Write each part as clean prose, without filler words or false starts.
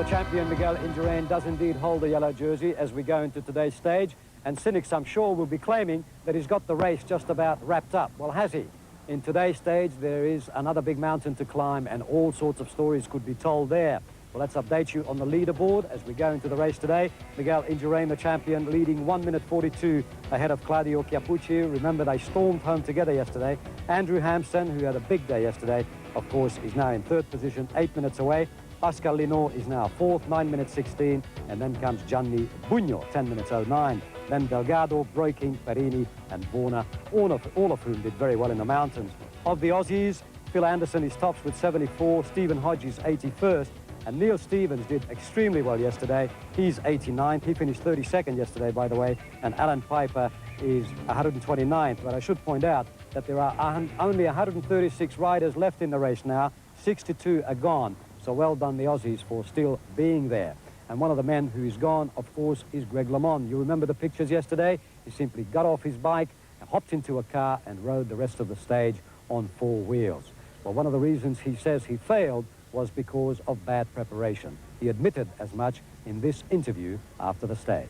champion Miguel Indurain does indeed hold the yellow jersey as we go into today's stage, and cynics, I'm sure, will be claiming that he's got the race just about wrapped up. Well, has he? In today's stage, there is another big mountain to climb, and all sorts of stories could be told there. Well, let's update you on the leaderboard as we go into the race today. Miguel Indurain, the champion, leading 1 minute 42 ahead of Claudio Chiappucci. Remember, they stormed home together yesterday. Andrew Hampson, who had a big day yesterday, of course, is now in third position, 8 minutes away. Pascal Linot is now fourth, 9 minutes 16, and then comes Gianni Bugno, 10 minutes 09. Then Delgado, Breaking, Perini, and Vorna, all of whom did very well in the mountains. Of the Aussies, Phil Anderson is tops with 74, Stephen Hodges 81st, and Neil Stevens did extremely well yesterday. He's 89th. He finished 32nd yesterday, by the way, and Alan Piper is 129th. But I should point out that there are only 136 riders left in the race now. 62 are gone. So well done, the Aussies, for still being there. And one of the men who is gone, of course, is Greg LeMond. You remember the pictures yesterday? He simply got off his bike and hopped into a car and rode the rest of the stage on 4 wheels. Well, one of the reasons he says he failed was because of bad preparation. He admitted as much in this interview after the stage.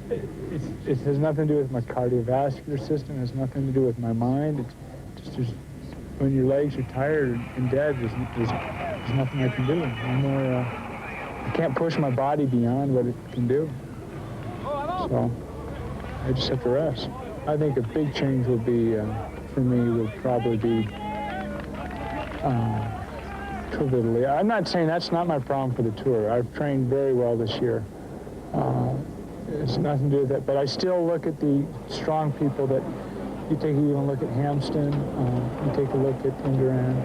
It has nothing to do with my cardiovascular system. It has nothing to do with my mind. It's just when your legs are tired and dead, there's nothing I can do. I can't push my body beyond what it can do. So I just have to rest. I think a big change will be, for me, will probably be Tour of Italy. I'm not saying that's not my problem for the Tour. I've trained very well this year. It's nothing to do with that, but I still look at the strong people that you take. You even look at Hampsten, you take a look at Indurain,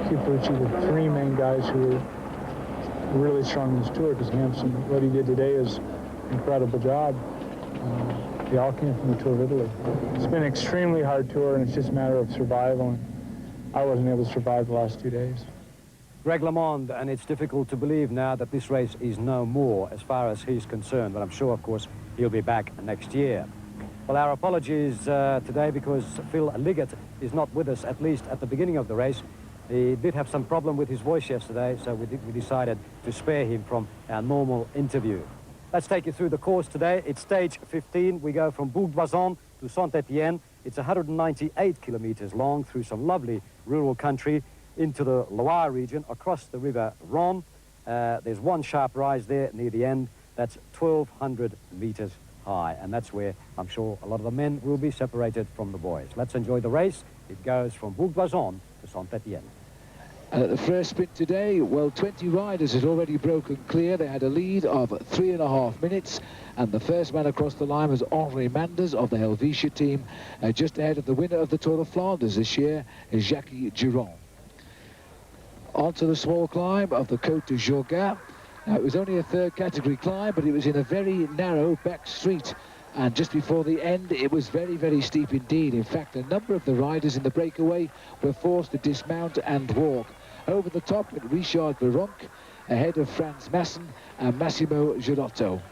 Chiappucci, the 3 main guys who are really strong in this Tour, because Hampsten, what he did today is an incredible job. They all came from the Tour of Italy. It's been an extremely hard Tour, and it's just a matter of survival, and I wasn't able to survive the last 2 days. Greg LeMond, and it's difficult to believe now that this race is no more as far as he's concerned, but I'm sure, of course, he'll be back next year. Well, our apologies today because Phil Liggett is not with us, at least at the beginning of the race. He did have some problem with his voice yesterday, so we decided to spare him from our normal interview. Let's take you through the course today. It's stage 15. We go from Bourg to Saint-Etienne. It's 198 kilometers long through some lovely rural country into the Loire region, across the river Rhône. There's one sharp rise there near the end. That's 1,200 meters high, and that's where I'm sure a lot of the men will be separated from the boys. Let's enjoy the race. It goes from Bourg to Saint-Etienne. And at the first sprint today, well, 20 riders had already broken clear. They had a lead of 3.5 minutes, and the first man across the line was Henri Manders of the Helvetia team, just ahead of the winner of the Tour of Flanders this year, Jacques Giron. Onto the small climb of the Côte de Jorgat. Now, it was only a 3rd category climb, but it was in a very narrow back street. And just before the end, it was very, very steep indeed. In fact, a number of the riders in the breakaway were forced to dismount and walk. Over the top went Richard Veronk, ahead of Franz Masson and Massimo Girotto.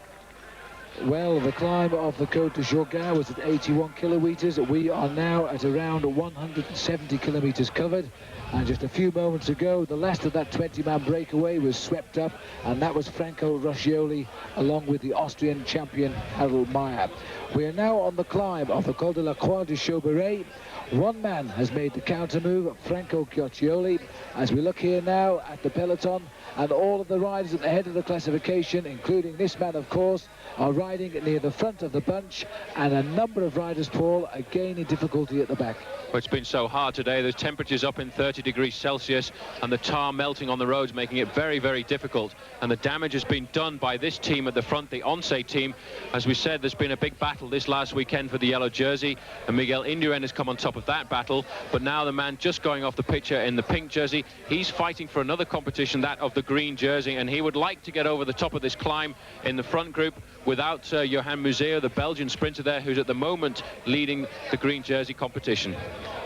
Well, the climb of the Côte de Jorgat was at 81 kilometers. We are now at around 170 kilometers covered. And just a few moments ago, the last of that 20-man breakaway was swept up, and that was Franco Roscioli, along with the Austrian champion Harold Meyer. We are now on the climb of the Col de la Croix de Chauberet. One man has made the counter move, Franco Chioccioli. As we look here now at the peloton, and all of the riders at the head of the classification, including this man, of course, are riding near the front of the bunch, and a number of riders, Paul, again in difficulty at the back. Well, it's been so hard today. There's temperatures up in 30 degrees Celsius, and the tar melting on the roads, making it very, very difficult. And the damage has been done by this team at the front, the Once team. As we said, there's been a big battle this last weekend for the yellow jersey, and Miguel Indurain has come on top of that battle. But now the man just going off the picture in the pink jersey, he's fighting for another competition, that of the green jersey, and he would like to get over the top of this climb in the front group without Johan Museo, the Belgian sprinter there, who's at the moment leading the green jersey competition.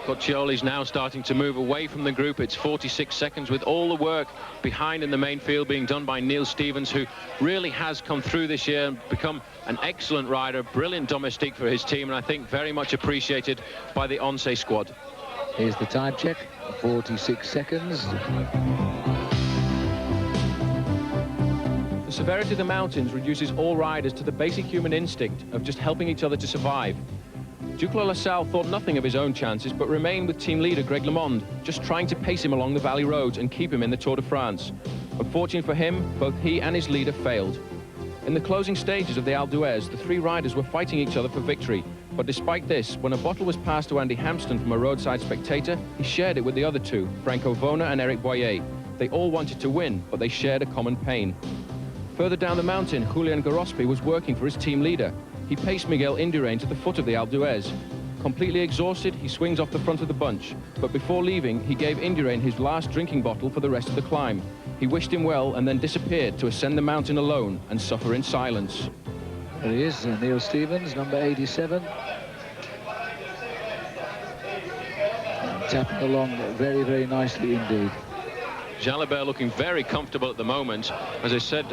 Coccioli's now starting to move away from the group. It's 46 seconds, with all the work behind in the main field being done by Neil Stevens, who really has come through this year and become an excellent rider, brilliant domestique for his team, and I think very much appreciated by the Once squad. Here's the time check, 46 seconds. severity of the mountains reduces all riders to the basic human instinct of just helping each other to survive. Duclos Lassalle thought nothing of his own chances, but remained with team leader Greg LeMond, just trying to pace him along the valley roads and keep him in the Tour de France. Unfortunately for him, both he and his leader failed. In the closing stages of the Alpe d'Huez, the three riders were fighting each other for victory. But despite this, when a bottle was passed to Andy Hampston from a roadside spectator, he shared it with the other two, Franco Vona and Eric Boyer. They all wanted to win, but they shared a common pain. Further down the mountain, Julian Gorospe was working for his team leader. He paced Miguel Indurain to the foot of the Alpe d'Huez. Completely exhausted, he swings off the front of the bunch. But before leaving, he gave Indurain his last drinking bottle for the rest of the climb. He wished him well and then disappeared to ascend the mountain alone and suffer in silence. There he is, Neil Stevens, number 87. Tapping along very, very nicely indeed. Jalabert looking very comfortable at the moment. As I said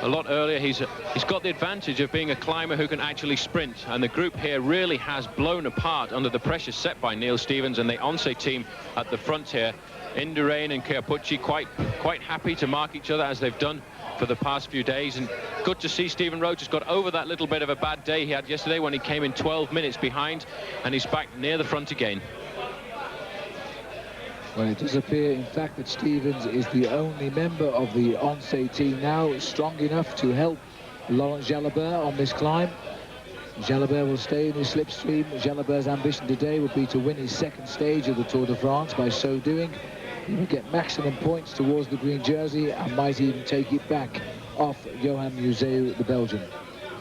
a lot earlier, he's got the advantage of being a climber who can actually sprint, and the group here really has blown apart under the pressure set by Neil Stevens and the Once team at the front here. Indurain and Chiappucci quite happy to mark each other as they've done for the past few days, and good to see Stephen Roche has got over that little bit of a bad day he had yesterday when he came in 12 minutes behind, and he's back near the front again. Well, it does appear, in fact, that Stevens is the only member of the Once team now strong enough to help Laurent Jalabert on this climb. Jalabert will stay in his slipstream. Jalabert's ambition today would be to win his second stage of the Tour de France. By so doing, he will get maximum points towards the green jersey and might even take it back off Johan Museeuw, the Belgian.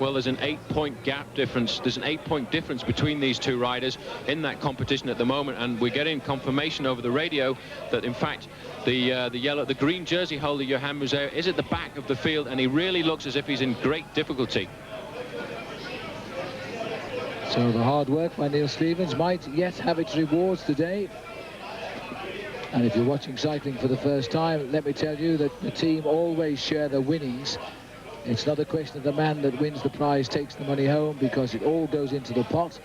Well, there's an 8-point gap difference. There's an 8-point difference between these two riders in that competition at the moment, and we're getting confirmation over the radio that, in fact, the green jersey holder Johan Museeuw is at the back of the field, and he really looks as if he's in great difficulty. So the hard work by Neil Stevens might yet have its rewards today. And if you're watching cycling for the first time, let me tell you that the team always share the winnings. It's not a question of the man that wins the prize takes the money home, because it all goes into the pot.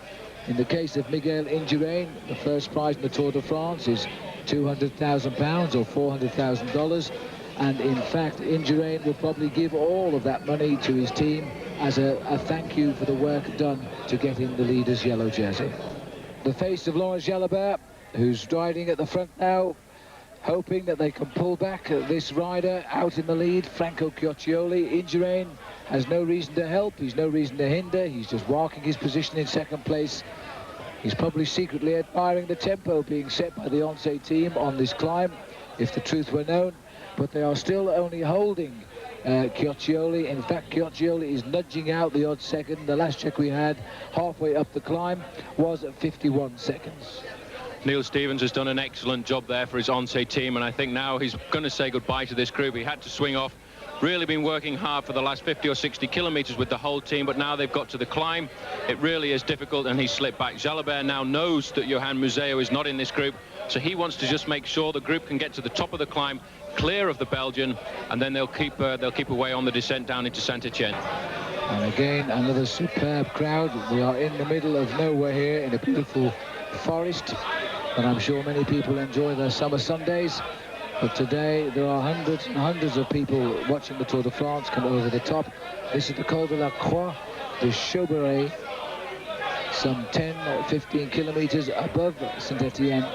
In the case of Miguel Indurain, the first prize in the Tour de France is £200,000 or $400,000. And in fact, Indurain will probably give all of that money to his team as a thank you for the work done to get in the leader's yellow jersey. The face of Laurent Jalabert, who's riding at the front now, hoping that they can pull back this rider out in the lead, Franco Chioccioli. Indurain has no reason to help, he's no reason to hinder, he's just walking his position in second place. He's probably secretly admiring the tempo being set by the Once team on this climb, if the truth were known, but they are still only holding Chioccioli. In fact, Chioccioli is nudging out the odd second. The last check we had halfway up the climb was 51 seconds. Neil Stevens has done an excellent job there for his Once team, and I think now he's going to say goodbye to this group. He had to swing off. Really been working hard for the last 50 or 60 kilometers with the whole team, but now they've got to the climb. It really is difficult, and he slipped back. Jalabert now knows that Johan Museeuw is not in this group, so he wants to just make sure the group can get to the top of the climb, clear of the Belgian, and then they'll keep away on the descent down into Saint Etienne. And again, another superb crowd. We are in the middle of nowhere here in a beautiful forest, and I'm sure many people enjoy their summer Sundays. But today there are hundreds and hundreds of people watching the Tour de France come over the top. This is the Col de la Croix de Chauberey, some 10-15 kilometers above Saint-Etienne.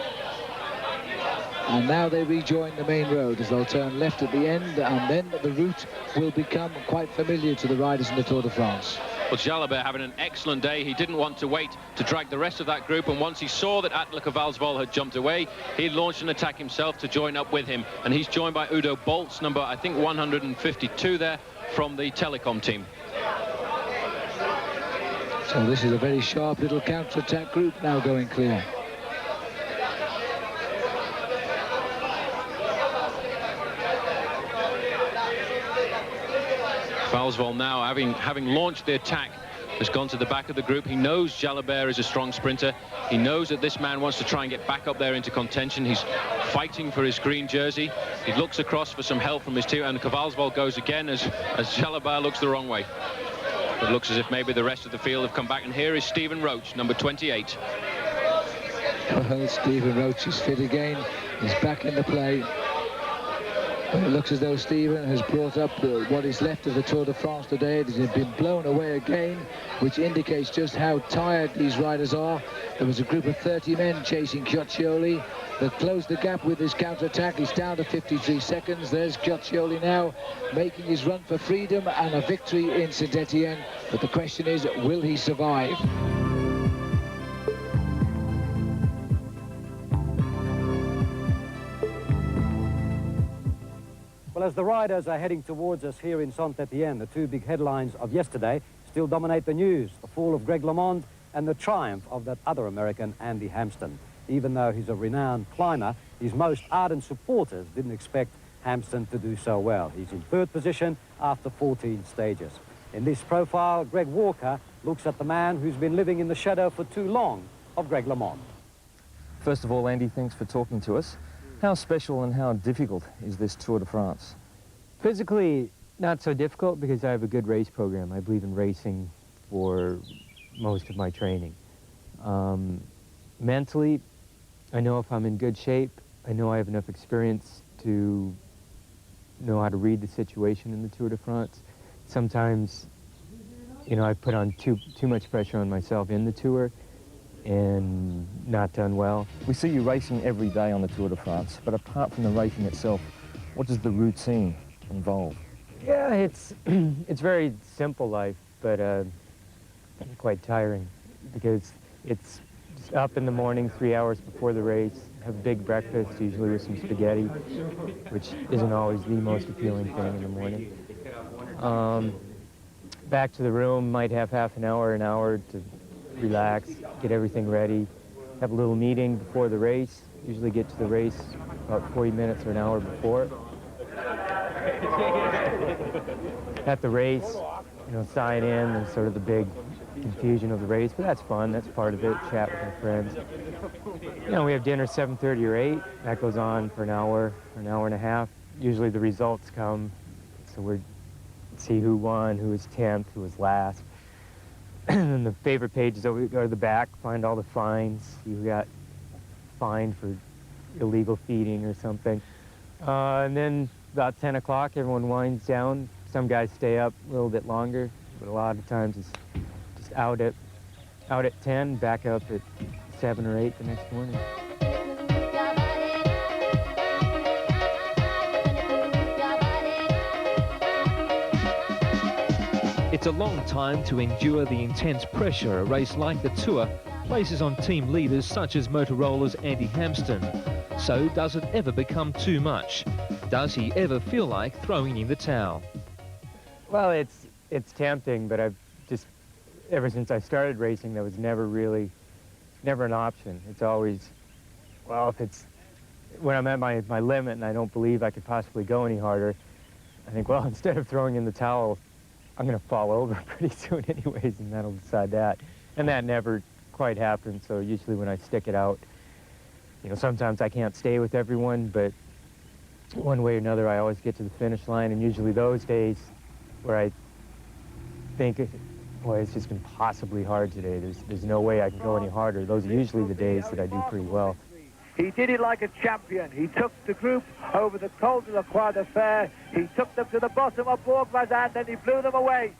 And now they rejoin the main road as they'll turn left at the end, and then the route will become quite familiar to the riders in the Tour de France. Well, Jalabert having an excellent day. He didn't want to wait to drag the rest of that group, and once he saw that Attila Kvalsvold had jumped away, he launched an attack himself to join up with him, and he's joined by Udo Boltz, number I think 152 there, from the Telecom team. So this is a very sharp little counter-attack group now going clear. Kvalsvold now, having launched the attack, has gone to the back of the group. He knows Jalabert is a strong sprinter. He knows that this man wants to try and get back up there into contention. He's fighting for his green jersey. He looks across for some help from his team, and Kvalsvold goes again as Jalabert looks the wrong way. It looks as if maybe the rest of the field have come back, and here is Stephen Roche, number 28. Well, Stephen Roche is fit again. He's back in the play. But it looks as though Stephen has brought up what is left of the Tour de France today. It has been blown away again, which indicates just how tired these riders are. There was a group of 30 men chasing Chioccioli that closed the gap with his counter-attack. He's down to 53 seconds. There's Chioccioli now making his run for freedom and a victory in St Etienne. But the question is, will he survive? Well, as the riders are heading towards us here in St Etienne, the two big headlines of yesterday still dominate the news: the fall of Greg LeMond and the triumph of that other American, Andy Hampsten. Even though he's a renowned climber, his most ardent supporters didn't expect Hampsten to do so well. He's in third position after 14 stages. In this profile, Greg Walker looks at the man who's been living in the shadow for too long of Greg LeMond. First of all, Andy, thanks for talking to us. How special and how difficult is this Tour de France? Physically, not so difficult because I have a good race program. I believe in racing for most of my training. Mentally, I know if I'm in good shape, I know I have enough experience to know how to read the situation in the Tour de France. Sometimes, you know, I put on too much pressure on myself in the Tour and not done well. We see you racing every day on the Tour de France, but apart from the racing itself, what does the routine involve? Yeah, it's very simple life, but quite tiring because it's just up in the morning 3 hours before the race, have a big breakfast, usually with some spaghetti, which isn't always the most appealing thing in the morning. Back to the room, might have half an hour to relax, get everything ready, have a little meeting before the race, usually get to the race about 40 minutes or an hour before. At the race, you know, sign in and sort of the big confusion of the race, but that's fun, that's part of it, chat with my friends. You know, we have dinner 7:30 or 8, that goes on for an hour and a half. Usually the results come, so we see who won, who was 10th, who was last. And the favorite pages over go to the back, find all the fines. You got fined for illegal feeding or something. And then about 10 o'clock, everyone winds down. Some guys stay up a little bit longer, but a lot of times it's just out at 10, back up at 7 or 8 the next morning. It's a long time to endure the intense pressure a race like the Tour places on team leaders such as Motorola's Andy Hampsten. So does it ever become too much? Does he ever feel like throwing in the towel? Well, it's tempting, but I've just, ever since I started racing, that was never an option. It's always, well, when I'm at my limit and I don't believe I could possibly go any harder, I think, well, instead of throwing in the towel, I'm going to fall over pretty soon anyways, and that'll decide that. And that never quite happens, so usually when I stick it out, you know, sometimes I can't stay with everyone, but one way or another, I always get to the finish line, and usually those days where I think, boy, it's just impossibly hard today. There's no way I can go any harder. Those are usually the days that I do pretty well. He did it like a champion. He took the group over the Col de la Croix de Fer. He took them to the bottom of Bourg, and he blew them away.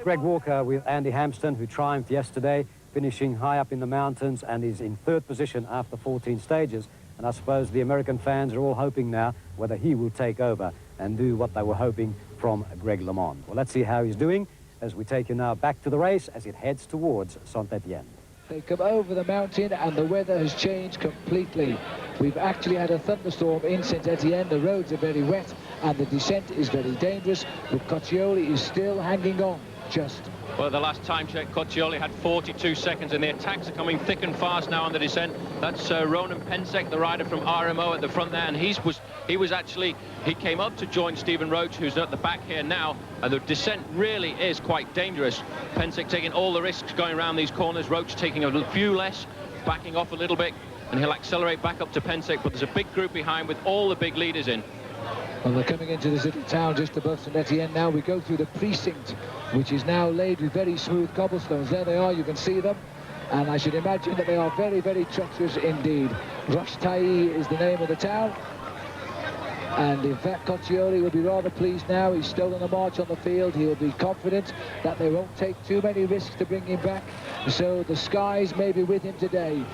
Greg Walker with Andy Hampsten, who triumphed yesterday, finishing high up in the mountains and is in third position after 14 stages. And I suppose the American fans are all hoping now whether he will take over and do what they were hoping from Greg LeMond. Well, let's see how he's doing as we take you now back to the race as it heads towards St Etienne. They come over the mountain and the weather has changed completely. We've actually had a thunderstorm in St Etienne. The roads are very wet and the descent is very dangerous, but Chioccioli is still hanging on just. Well, the last time check, Chioccioli had 42 seconds, and the attacks are coming thick and fast now on the descent. That's Ronan Pensek, the rider from RMO at the front there, and he came up to join Stephen Roche, who's at the back here now, and the descent really is quite dangerous. Pensek taking all the risks going around these corners, Roche taking a few less, backing off a little bit, and he'll accelerate back up to Pensek, but there's a big group behind with all the big leaders in. Well, they're coming into this little town just above St Etienne now. We go through the precinct, which is now laid with very smooth cobblestones. There they are, you can see them. And I should imagine that they are very, very treacherous indeed. Roche is the name of the town. And in fact, Coccioli will be rather pleased now. He's stolen a march on the field. He'll be confident that they won't take too many risks to bring him back. So the skies may be with him today.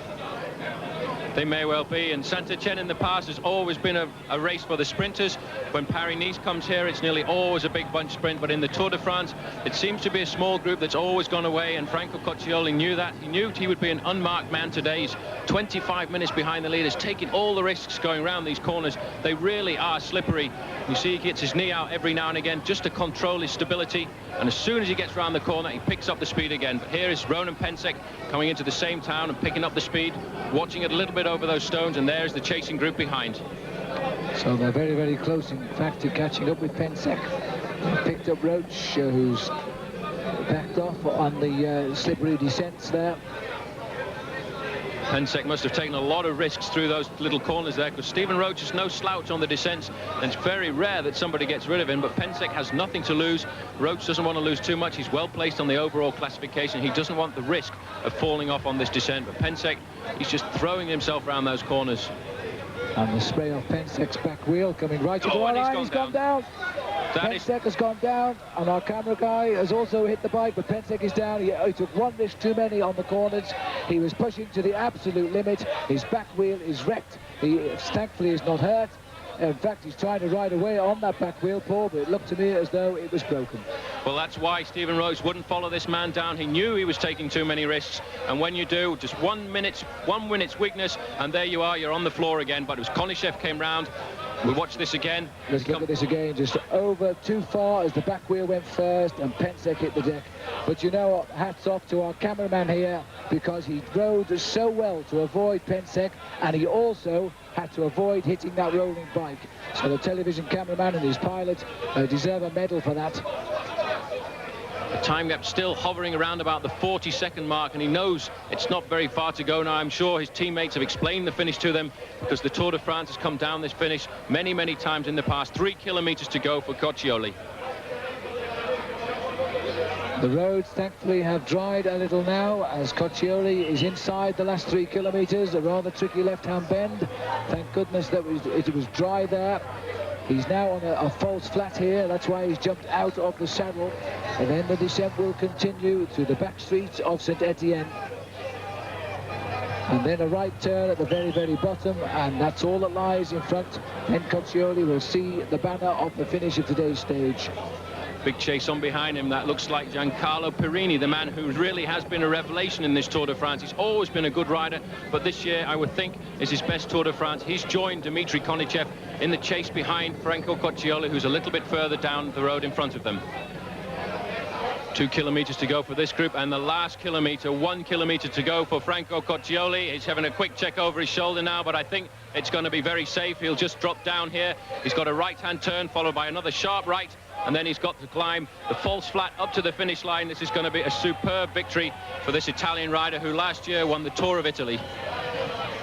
They may well be, and Saint-Etienne in the past has always been a race for the sprinters. When Paris-Nice comes here, it's nearly always a big bunch sprint, but in the Tour de France, it seems to be a small group that's always gone away, and Franco Coccioli knew that. He knew he would be an unmarked man today. He's 25 minutes behind the leaders, taking all the risks going around these corners. They really are slippery. You see he gets his knee out every now and again just to control his stability, and as soon as he gets around the corner, he picks up the speed again. But here is Ronan Pensek coming into the same town and picking up the speed, watching it a little bit over those stones, and there's the chasing group behind. So they're very, very close, in fact, to catching up with Pensek. Picked up Roche, who's backed off on the slippery descents there. Pensek must have taken a lot of risks through those little corners there, because Stephen Roche is no slouch on the descents, and it's very rare that somebody gets rid of him, but Pensek has nothing to lose. Roche doesn't want to lose too much. He's well placed on the overall classification. He doesn't want the risk of falling off on this descent, but Pensek, he's just throwing himself around those corners. And the spray off Pensek's back wheel coming right to the line. He's gone down. Pensek has gone down, and our camera guy has also hit the bike, but Pensek is down. He took one risk too many on the corners. He was pushing to the absolute limit. His back wheel is wrecked. He thankfully is not hurt. In fact, he's trying to ride away on that back wheel, Paul, but it looked to me as though it was broken. Well, that's why Stephen Roche wouldn't follow this man down. He knew he was taking too many risks, and when you do, just 1 minute's weakness, and there you are, you're on the floor again. But it was Konishev came round. We'll watch this again. Let's look at this again. Just over too far as the back wheel went first, and Pensek hit the deck. But you know what? Hats off to our cameraman here, because he rode so well to avoid Pensek, and he also had to avoid hitting that rolling bike. So the television cameraman and his pilot deserve a medal for that. The time gap still hovering around about the 40-second mark, and he knows it's not very far to go now. I'm sure his teammates have explained the finish to them, because the Tour de France has come down this finish many, many times in the past. 3 kilometers to go for Coccioli. The roads, thankfully, have dried a little now, as Coccioli is inside the last 3 kilometers, a rather tricky left-hand bend. Thank goodness that it was dry there. He's now on a false flat here. That's why he's jumped out of the saddle. And then the descent will continue to the back streets of Saint-Etienne. And then a right turn at the very, very bottom, and that's all that lies in front. Then Coccioli will see the banner of the finish of today's stage. Big chase on behind him. That looks like Giancarlo Perini, the man who really has been a revelation in this Tour de France. He's always been a good rider, but this year I would think is his best Tour de France. He's joined Dmitry Konishev in the chase behind Franco Coccioli, who's a little bit further down the road in front of them. 2 kilometers to go for this group, and the last kilometer, 1 kilometer to go for Franco Coccioli. He's having a quick check over his shoulder now, but I think it's going to be very safe. He'll just drop down here. He's got a right-hand turn followed by another sharp right, and then he's got to climb the false flat up to the finish line. This is going to be a superb victory for this Italian rider who last year won the Tour of Italy.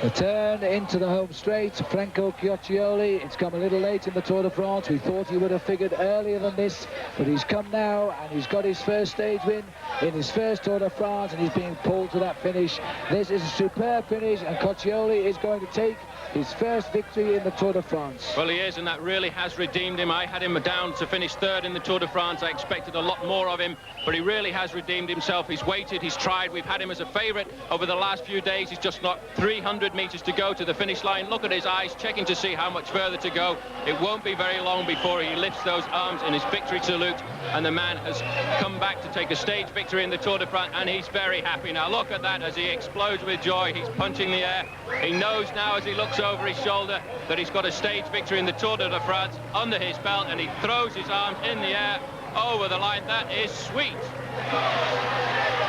The turn into the home straight, Franco Coccioli. It's come a little late in the Tour de France. We thought he would have figured earlier than this, but he's come now, and he's got his first stage win in his first Tour de France, and he's being pulled to that finish. This is a superb finish, and Coccioli is going to take his first victory in the Tour de France. Well, he is, and that really has redeemed him. I had him down to finish third in the Tour de France. I expected a lot more of him, but he really has redeemed himself. He's waited, he's tried. We've had him as a favourite over the last few days. He's just got 300 metres to go to the finish line. Look at his eyes, checking to see how much further to go. It won't be very long before he lifts those arms in his victory salute, and the man has come back to take a stage victory in the Tour de France, and he's very happy now. Look at that as he explodes with joy. He's punching the air. He knows now as he looks over his shoulder that he's got a stage victory in the Tour de France under his belt, and he throws his arms in the air over the line. That is sweet.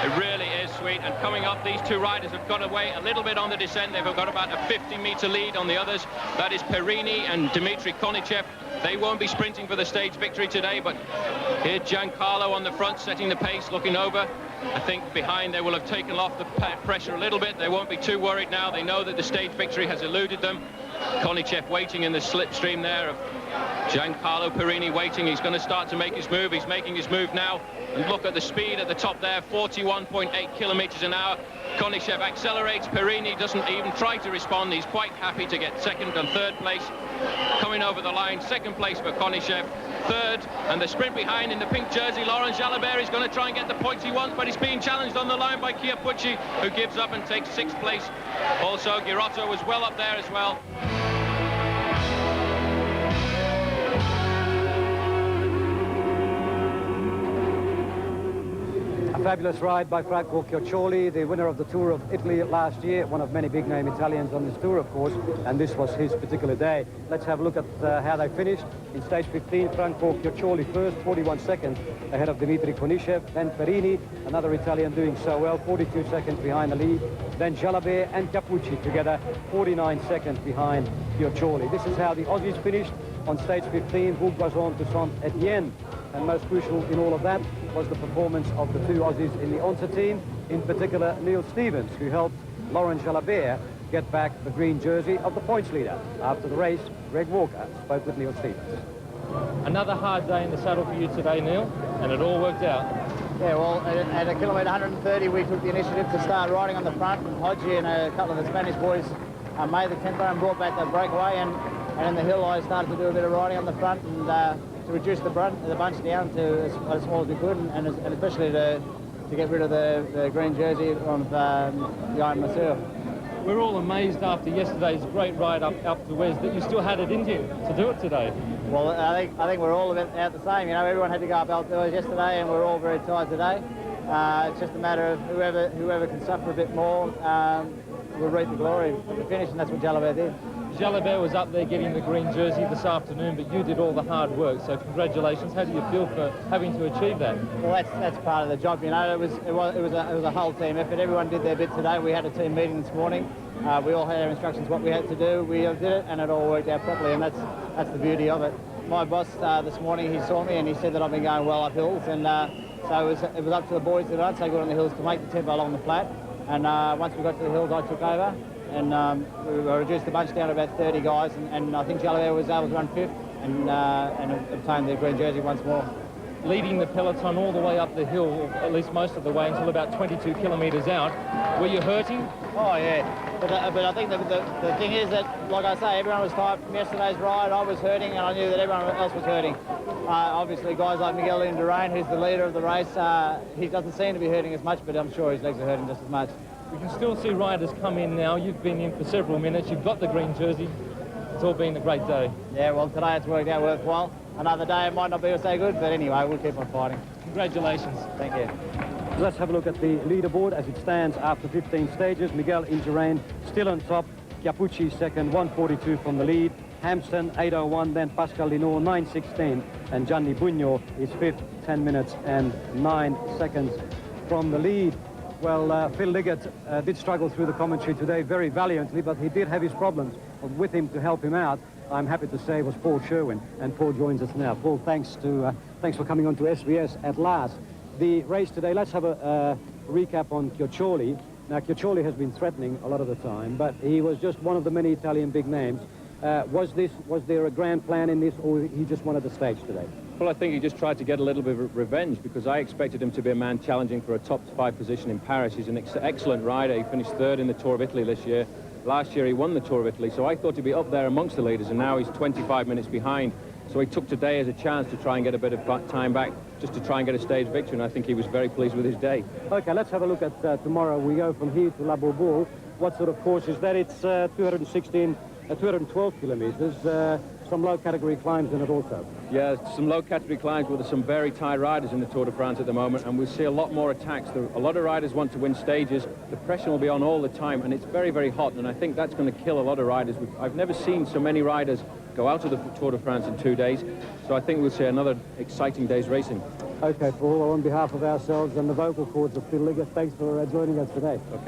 It really is sweet. And coming up, these two riders have got away a little bit on the descent. They've got about a 50-meter lead on the others. That is Perini and Dmitry Konishev. They won't be sprinting for the stage victory today, but here Giancarlo on the front setting the pace, looking over. I think behind they will have taken off the pressure a little bit. They won't be too worried now. They know that the stage victory has eluded them. Konichev waiting in the slipstream there of Giancarlo Perini waiting. He's going to start to make his move. He's making his move now. And look at the speed at the top there, 41.8 kilometers an hour. Konichev accelerates. Perini doesn't even try to respond. He's quite happy to get second and third place. Coming over the line, second place for Konichev. Third, and the sprint behind in the pink jersey, Laurent Jalabert is going to try and get the points he wants, but he's being challenged on the line by Chiappucci, who gives up and takes sixth place. Also, Girotto was well up there as well. Fabulous ride by Franco Chioccioli, the winner of the Tour of Italy last year, one of many big-name Italians on this tour, of course, and this was his particular day. Let's have a look at how they finished. In stage 15, Franco Chioccioli first, 41 seconds ahead of Dmitry Konichev, then Perini, another Italian doing so well, 42 seconds behind the lead, then Jalabert and Chiappucci together, 49 seconds behind Chioccioli. This is how the Aussies finished on stage 15, Bourg to Saint Etienne. And most crucial in all of that was the performance of the two Aussies in the Onsa team, in particular Neil Stevens, who helped Laurent Jalabert get back the green jersey of the points leader. After the race, Greg Walker spoke with Neil Stevens. Another hard day in the saddle for you today, Neil, and it all worked out. Yeah, well, at a kilometre 130, we took the initiative to start riding on the front, and Hodgie and a couple of the Spanish boys made the tempo and brought back the breakaway, and in the hill I started to do a bit of riding on the front and to reduce the bunch down to as small as we could, and especially to get rid of the green jersey of Yann Masseur. We're all amazed after yesterday's great ride up to Wes that you still had it in you to do it today. Well, I think we're all about the same. You know, everyone had to go up Altoirs yesterday, and we're all very tired today. It's just a matter of whoever can suffer a bit more will reap the glory at the finish, and that's what Jalabert did. Jalabert was up there getting the green jersey this afternoon, but you did all the hard work, so congratulations. How do you feel for having to achieve that? Well, that's part of the job, you know. It was a whole team effort. Everyone did their bit today. We had a team meeting this morning. We all had our instructions what we had to do. We did it, and it all worked out properly, and that's the beauty of it. My boss this morning, he saw me and he said that I've been going well up hills, and so it was up to the boys that I'd say good on the hills to make the tempo along the flat. And once we got to the hills, I took over. And we reduced the bunch down to about 30 guys, and I think Jalabert was able to run fifth and obtain the green jersey once more. Leading the peloton all the way up the hill, at least most of the way, until about 22 kilometres out. Were you hurting? Oh, yeah. But I think the thing is that, like I say, everyone was tired from yesterday's ride. I was hurting, and I knew that everyone else was hurting. Obviously, guys like Miguel Indurain, who's the leader of the race, he doesn't seem to be hurting as much, but I'm sure his legs are hurting just as much. We can still see riders come in now. You've been in for several minutes. You've got the green jersey. It's all been a great day. Yeah, well, today it's worked out worthwhile. Another day it might not be so good, but anyway, we'll keep on fighting. Congratulations. Thank you. Let's have a look at the leaderboard as it stands after 15 stages. Miguel Indurain still on top. Chiappucci second, 1:42 from the lead. Hampsten 8:01, then Pascal Linot 9:16, and Gianni Bugno is fifth, 10 minutes and 9 seconds from the lead. Well, Phil Liggett did struggle through the commentary today very valiantly, but he did have his problems. With him to help him out, I'm happy to say, was Paul Sherwin, and Paul joins us now. Paul, thanks for coming on to SBS at last. The race today, let's have a recap on Chioccioli. Now, Chioccioli has been threatening a lot of the time, but he was just one of the many Italian big names. Was there a grand plan in this, or he just wanted the stage today? Well, I think he just tried to get a little bit of revenge, because I expected him to be a man challenging for a top 5 position in Paris. He's an excellent rider. He finished third in the Tour of Italy this year. Last year he won the Tour of Italy, so I thought he'd be up there amongst the leaders, and now he's 25 minutes behind. So he took today as a chance to try and get a bit of time back, just to try and get a stage victory, and I think he was very pleased with his day. Okay, let's have a look at tomorrow. We go from here to La Bourg. What sort of course is that? It's 212 kilometres. Some low category climbs in it also. Yeah, some low category climbs with some very tired riders in the Tour de France at the moment, and we'll see a lot more attacks. A lot of riders want to win stages. The pressure will be on all the time, and it's very, very hot, and I think that's going to kill a lot of riders. I've never seen so many riders go out of the Tour de France in 2 days, so I think we'll see another exciting day's racing. Okay, Paul, on behalf of ourselves and the vocal cords of Phil Liggett, thanks for joining us today. Okay.